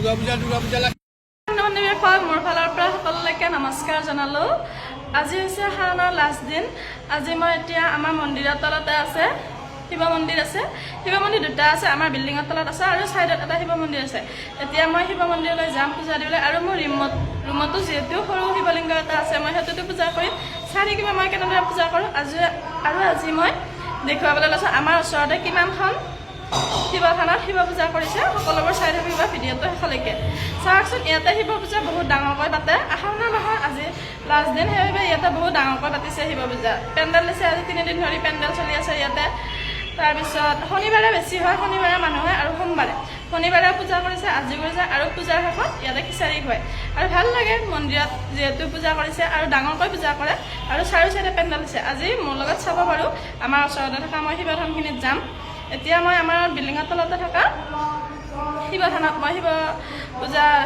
মোৰ ফালৰ পৰা সকলোলৈকে নমস্কাৰ জনালোঁ। আজি হৈছে শাওনৰ লাষ্ট দিন। আজি মই এতিয়া আমাৰ মন্দিৰৰ তলতে আছে, শিৱ মন্দিৰ আছে। শিৱ মন্দিৰ দুটা আছে, আমাৰ বিল্ডিঙৰ তলত আছে আৰু ছাইডত এটা শিৱ মন্দিৰ আছে। এতিয়া মই শিৱ মন্দিৰলৈ যাম পূজা দিবলৈ, আৰু মোৰ ৰুমতো যিহেতু সৰু শিৱলিংগ এটা আছে, মই সেইটোতো পূজা কৰিম। চাৰি কিবা মই কেনেদৰে পূজা কৰোঁ আজি মই দেখুৱাবলৈ লৈছোঁ। আমাৰ ওচৰতে কিমানখন শিৱ থানত শিৱ পূজা কৰিছে, সকলোবোৰ চাই থাকিবা ভিডিঅ'টো শেষলৈকে। চাওকচোন, ইয়াতে শিৱ পূজা বহুত ডাঙৰকৈ পাতে। শাওণ মাহৰ আজি লাষ্ট দিন, সেইবাবে ইয়াতে বহুত ডাঙৰকৈ পাতিছে শিৱ পূজা। পেণ্ডেল দিছে, আজি 3 দিন ধৰি পেণ্ডেল চলি আছে ইয়াতে। তাৰপিছত শনিবাৰে বেছি হয়, শনিবাৰে মানুহ হয় আৰু সোমবাৰে। শনিবাৰে পূজা কৰিছে, আজি কৰিছে, আৰু পূজাৰ শেষত ইয়াতে খিচাৰি খুৱায়। আৰু ভাল লাগে মন্দিৰত যিহেতু পূজা কৰিছে আৰু ডাঙৰকৈ পূজা কৰে, আৰু চাৰিও চাইডে পেণ্ডেল দিছে। আজি মোৰ লগত চাব পাৰোঁ, আমাৰ ওচৰতে থকা মই শিৱ থানখিনিত যাম। এতিয়া মই আমাৰ বিল্ডিঙৰ তলতে থকা শিৱ থানত মই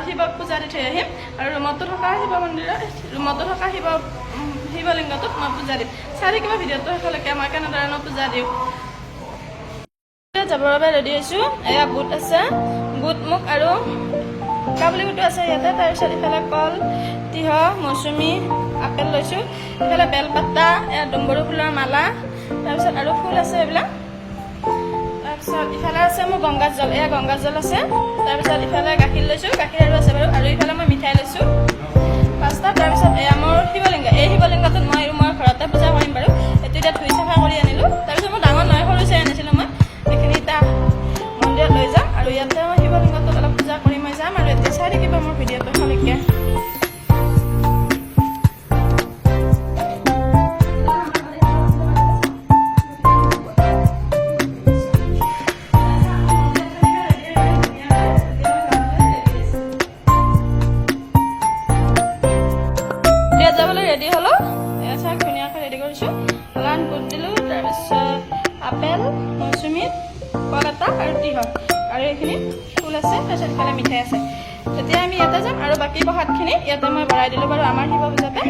শিৱক পূজা দি থৈ আহিম, আৰু ৰুমতো থকা শিৱ মন্দিৰত ৰুমতো থকা শিৱলিংগটোত মই পূজা দিম। চাৰি কিবা ভিডিঅ'টো শেষলৈকে মই কেনেধৰণে পূজা দিওঁ। যাবৰ বাবে ৰেডি হৈছোঁ। এয়া বুট আছে, বুট মুগ আৰু কাবুলী বুটো আছে ইয়াতে। তাৰপিছত ইফালে কল, তিয়হ, মৌচুমী, আপেল লৈছোঁ। ইফালে বেলপাতা, এয়া ডুম্বৰু ফুলৰ মালা, তাৰপিছত আৰু ফুল আছে এইবিলাক। তাৰপিছত ইফালে আছে মোৰ গংগা জল, এয়া গংগা জল আছে। তাৰপিছত ইফালে গাখীৰ লৈছোঁ, গাখীৰ আৰু আছে বাৰু, আৰু ইফালে মই মিঠাই লৈছোঁ 5টা। তাৰপিছত এয়া মোৰ শিৱলিংগ, এই শিৱলিংগটোত মই ৰুমৰ ঘৰতে পূজা কৰিম বাৰু। এইটো এতিয়া ধুই চাফা কৰি আনিলোঁ। তাৰপিছত মই ডাঙৰ নহয়, সৰু চাই আনিছিলোঁ মই। এইখিনি এতিয়া মন্দিৰত লৈ যাম, আৰু ইয়াতে মই শিৱলিংগটোত অলপ পূজা কৰি মই যাম। আৰু এতিয়া চাই থাকিব মোৰ ভিডিঅ'টো শেষলৈকে। যাবলৈ ৰেডি হ'লোঁ। এয়া চাওক, ধুনীয়াকৈ ৰেডি কৰিছোঁ। লান বুট দিলোঁ, তাৰপিছত আপেল, মৌচুমী, কল এটা আৰু তিয়হ, আৰু এইখিনি ফুল আছে। তাৰপিছত ইফালে মিঠাই আছে। তেতিয়া আমি ইয়াতে যাম, আৰু বাকী প্ৰসাদখিনি ইয়াতে মই ভৰাই দিলোঁ বাৰু আমাৰ শিৱ পূজাতে।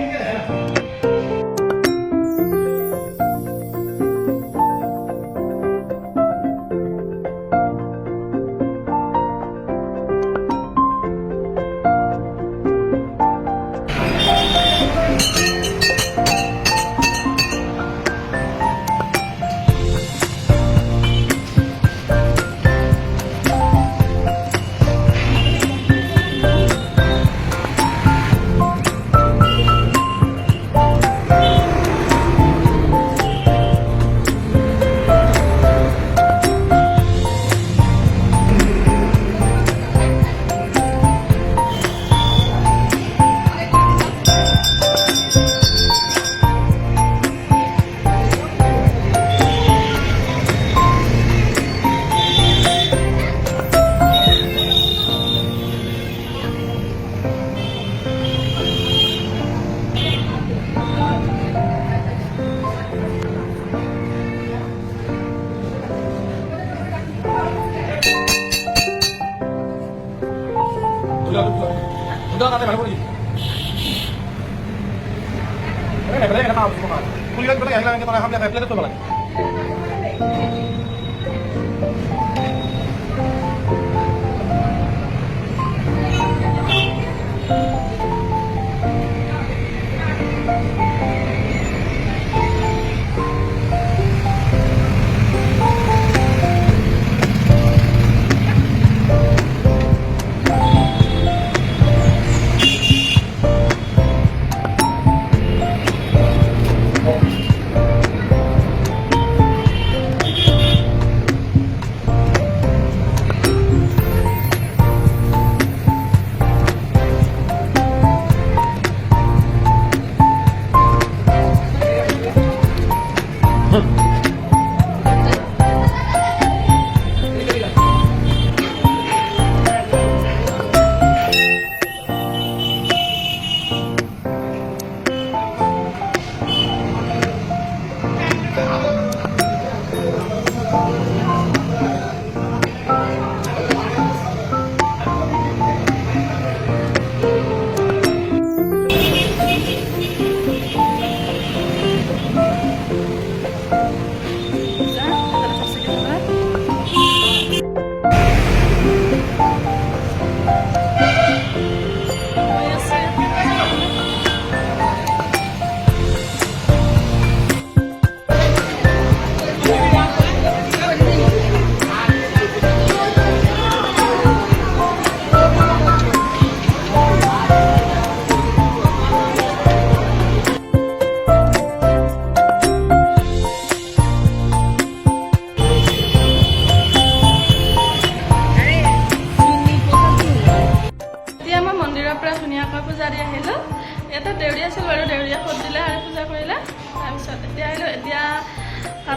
Udah katanya mana lagi? Ini berarti kita harus makan. Kuliah kita yang kita hamil kayak plate itu malah.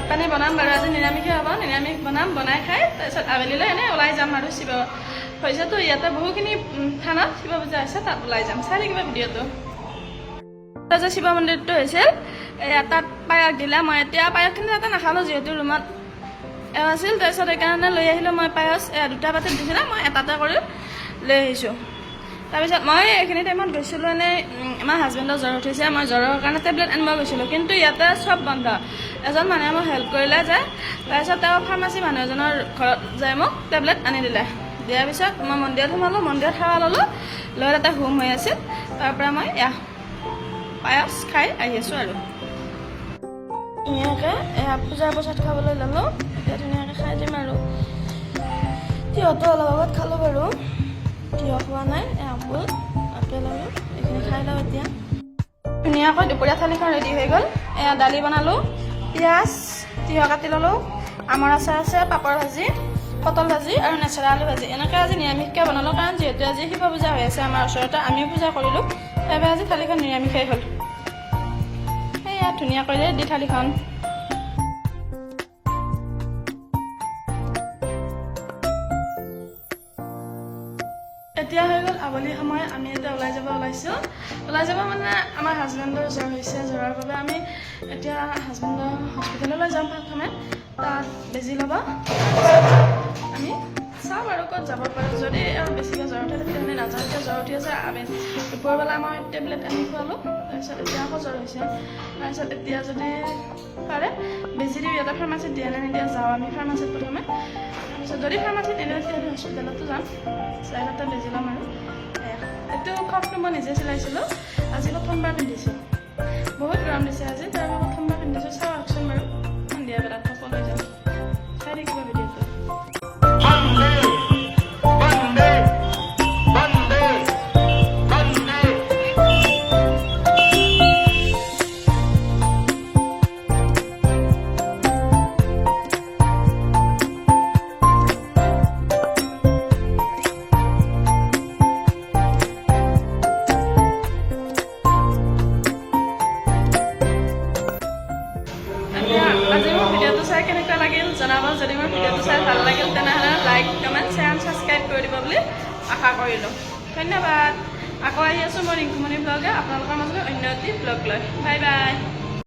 পানী বনাম বাৰু আজি নিৰামিষে হ'ব নিৰামিষ বনাই খাই তাৰপিছত আবেলিলৈ এনেই ওলাই যাম আৰু শিৱ হৈছেতো ইয়াতে বহুখিনি থানাত শিৱ পূজা হৈছে তাত ওলাই যাম চাই থাকিবা ভিডিঅ'টো যে শিৱ মন্দিৰটো হৈছিল তাত পায়স দিলে মই এতিয়া পায়সখিনি তাতে নাখালোঁ যিহেতু ৰুমত আছিল তাৰপিছত সেইকাৰণে লৈ আহিলোঁ মই পায়স দুটা বাটিত দিছিলে মই এটাতে কৰি লৈ আহিছোঁ তাৰপিছত মই এইখিনি টাইমত গৈছিলোঁ এনেই আমাৰ হাজবেণ্ডৰ জ্বৰ উঠিছে মই জ্বৰৰ কাৰণে টেবলেট আনিব গৈছিলোঁ কিন্তু ইয়াতে চব বন্ধ এজন মানুহে মোক হেল্প কৰিলে যে তাৰপিছত তেওঁ ফাৰ্মাচী মানুহ এজনৰ ঘৰত যাই মোক টেবলেট আনি দিলে দিয়াৰ পিছত মই মন্দিৰত সোমালোঁ মন্দিৰত সেৱা ল'লোঁ লৈ তাতে হোম হৈ আছিল তাৰপৰা মই পায়স খাই আহি আছোঁ আৰু ধুনীয়াকৈ পূজাৰ প্ৰসাদ খাবলৈ ল'লোঁ এতিয়া ধুনীয়াকৈ খাই দিম আৰু তিয়হটো অলপ আগত খালোঁ বাৰু তিয়হ খোৱা নাই আপেল আৰু এইখিনি খাই লওঁ এতিয়া ধুনীয়াকৈ দুপৰীয়া থালিখন ৰেডি হৈ গ'ল দালি বনালোঁ পিঁয়াজ তিয়হ কাটি ল'লোঁ আমৰ আচাৰ আছে পাপৰ ভাজি পটল ভাজি আৰু নেচেৰা আলু ভাজি এনেকৈ আজি নিৰামিষকৈ বনালোঁ কাৰণ যিহেতু আজি শিৱ পূজা হৈ আছে আমাৰ ওচৰতে আমিও পূজা কৰিলোঁ সেইবাবে আজি থালিখন নিৰামিষেই হ'ল সেয়া ধুনীয়াকৈ দি থালিখন এতিয়া হৈ গ'ল আবেলি সময় আমি এতিয়া ওলাই যাব মানে আমাৰ হাজবেণ্ডৰ জ্বৰ হৈছে জ্বৰৰ বাবে আমি এতিয়া হাজবেণ্ডৰ হস্পিটেললৈ যাম প্ৰথমে তাত বেজি ল'ব আমি চাওঁ বাৰু ক'ত যাব পাৰোঁ যদি আৰু বেছিকৈ জ্বৰ উঠে তেতিয়াহ'লে নাযাওঁ এতিয়া জ্বৰ উঠি আছে দুপৰবেলা মই টেবলেট আনি খোৱালোঁ তাৰপিছত এতিয়া আকৌ জ্বৰ হৈছে তাৰপিছত এতিয়া যদি পাৰে বেজি দিওঁ ইয়াতে ফাৰ্মাচীত দিয়ে নে নিদিয়ে যাওঁ আমি ফাৰ্মাচীত প্ৰথমে তাৰপিছত যদি ফাৰ্মাচীত নিদিয়ে তেতিয়াহ'লে হস্পিটেলতো যাম চাই তাতে বেজি ল'ম আৰু এইটো ফ্ৰকটো মই নিজে চিলাইছিলোঁ আজি প্ৰথমবাৰ পিন্ধিছোঁ বহুত গৰম দিছে আজি তাৰপৰা প্ৰথমবাৰ পিন্ধিছোঁ চাওঁ আহকচোন বাৰু সন্ধিয়া বেলাত সকলো যাম চাই থাকিব ভিডিঅ'টো আজি মোৰ ভিডিঅ'টো চাই কেনেকুৱা লাগিল জনাব যদি মোৰ ভিডিঅ'টো চাই ভাল লাগিল তেনেহ'লে like comment share and subscribe কৰি দিব বুলি আশা কৰিলোঁ ধন্যবাদ আকৌ আহি আছোঁ মই ৰিংকুমণি ব্লগে আপোনালোকৰ মাজলৈ অন্য এটি ব্লগ লৈ বাই বাই